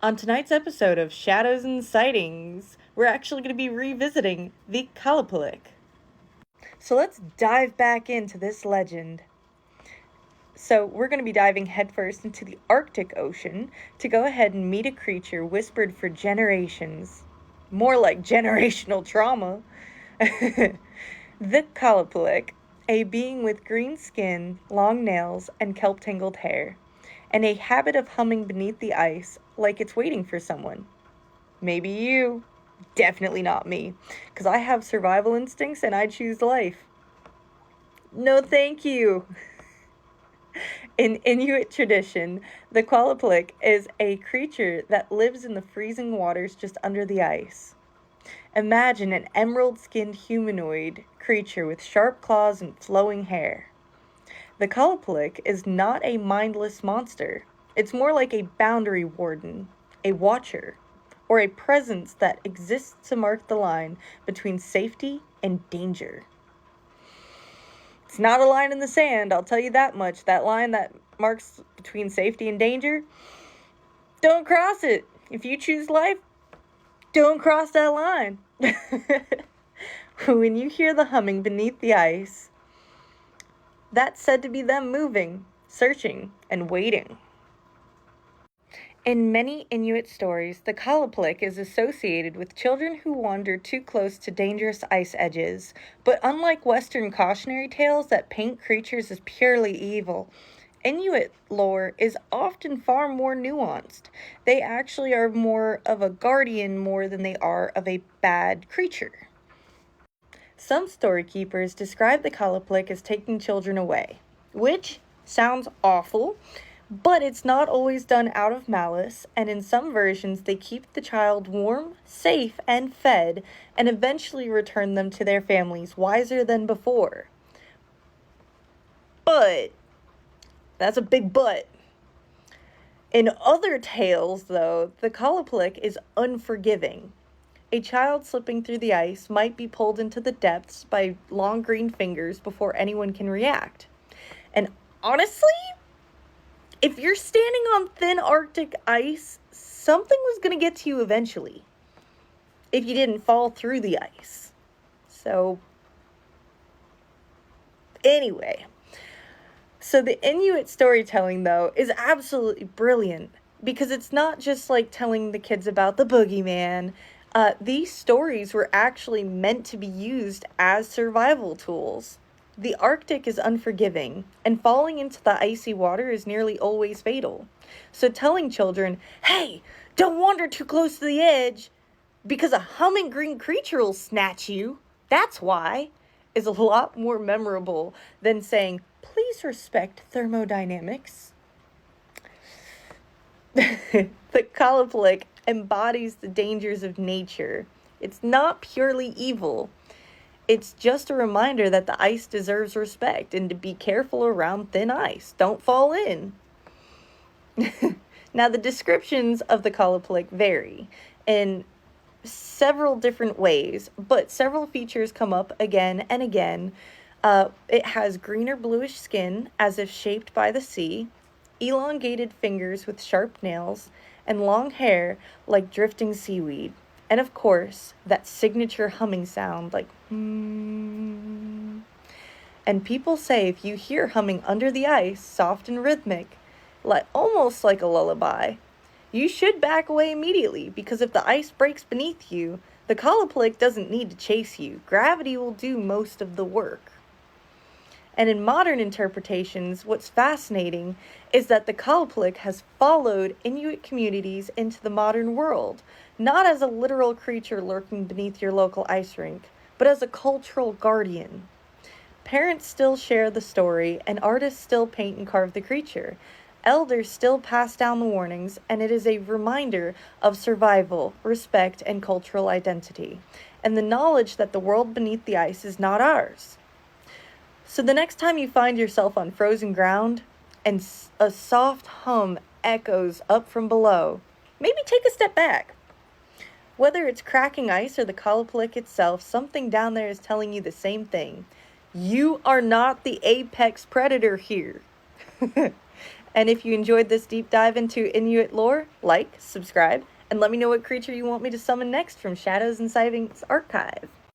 On tonight's episode of Shadows and Sightings, we're actually going to be revisiting the Qalupalik. So let's dive back into this legend. So we're going to be diving headfirst into the Arctic Ocean to go ahead and meet a creature whispered for generations. More like generational trauma. The Qalupalik, a being with green skin, long nails, and kelp-tangled hair, and a habit of humming beneath the ice like it's waiting for someone. Maybe you. Definitely not me, because I have survival instincts and I choose life. No thank you. In Inuit tradition, the Qalupalik is a creature that lives in the freezing waters just under the ice. Imagine an emerald-skinned humanoid creature with sharp claws and flowing hair. The Qalupalik is not a mindless monster. It's more like a boundary warden, a watcher, or a presence that exists to mark the line between safety and danger. It's not a line in the sand, I'll tell you that much. That line that marks between safety and danger, don't cross it. If you choose life, don't cross that line. When you hear the humming beneath the ice, that's said to be them moving, searching, and waiting. In many Inuit stories, the Qalupalik is associated with children who wander too close to dangerous ice edges. But unlike Western cautionary tales that paint creatures as purely evil, Inuit lore is often far more nuanced. They actually are more of a guardian more than they are of a bad creature. Some story keepers describe the Qalupalik as taking children away, which sounds awful, but it's not always done out of malice, and in some versions they keep the child warm, safe, and fed, and eventually return them to their families wiser than before. But that's a big but. In other tales, though, the Qalupalik is unforgiving. A child slipping through the ice might be pulled into the depths by long green fingers before anyone can react. And honestly, if you're standing on thin Arctic ice, something was going to get to you eventually. If you didn't fall through the ice. So, anyway. So the Inuit storytelling, though, is absolutely brilliant. Because it's not just like telling the kids about the boogeyman. These stories were actually meant to be used as survival tools. The Arctic is unforgiving, and falling into the icy water is nearly always fatal. So telling children, hey, don't wander too close to the edge, because a humming green creature will snatch you, that's why, is a lot more memorable than saying, please respect thermodynamics. The Qalupalik embodies the dangers of nature. It's not purely evil. It's just a reminder that the ice deserves respect and to be careful around thin ice. Don't fall in. Now, the descriptions of the Qalupalik vary in several different ways, but several features come up again and again. It has green or bluish skin as if shaped by the sea, elongated fingers with sharp nails, and long hair like drifting seaweed. And of course, that signature humming sound like And people say if you hear humming under the ice, soft and rhythmic, almost like a lullaby, you should back away immediately, because if the ice breaks beneath you, the Qalupalik doesn't need to chase you. Gravity will do most of the work. And in modern interpretations, what's fascinating is that the Qalupalik has followed Inuit communities into the modern world, not as a literal creature lurking beneath your local ice rink, but as a cultural guardian. Parents still share the story, and artists still paint and carve the creature. Elders still pass down the warnings, and it is a reminder of survival, respect, and cultural identity, and the knowledge that the world beneath the ice is not ours. So the next time you find yourself on frozen ground and a soft hum echoes up from below, maybe take a step back. Whether it's cracking ice or the Qalupalik itself, something down there is telling you the same thing. You are not the apex predator here. And if you enjoyed this deep dive into Inuit lore, like, subscribe, and let me know what creature you want me to summon next from Shadows and Sightings Archive.